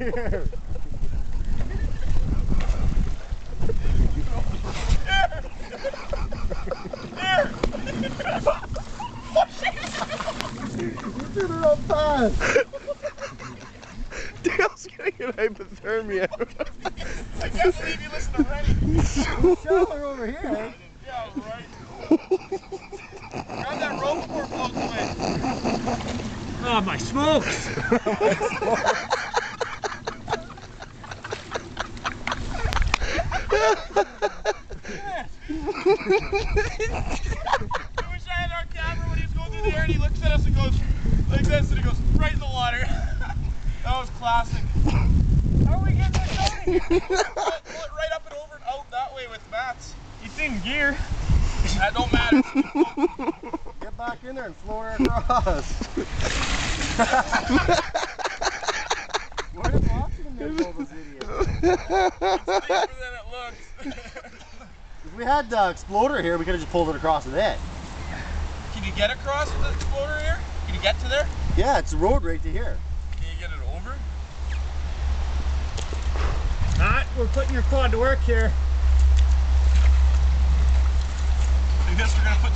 You did it up fast. Dale's getting an hypothermia. I can't believe you listened to Rennie. Shower over here. Yeah, right. Grab that rope before it floats away. Oh, my smokes! I wish I had our camera when he was going through the air and he looks at us and goes like this and he goes right in the water. That was classic. How are we getting this out of here? Pull it right up and over and out that way with mats. It's in gear. That don't matter. Get back in there and float her across. Why did Watson pull this idiot? It's deeper than it looks. If we had the exploder here, we could have just pulled it across with it. Can you get across with the exploder here? Can you get to there? Yeah, it's the road right to here. Can you get it over? Alright, we're putting your quad to work here. I guess we're gonna put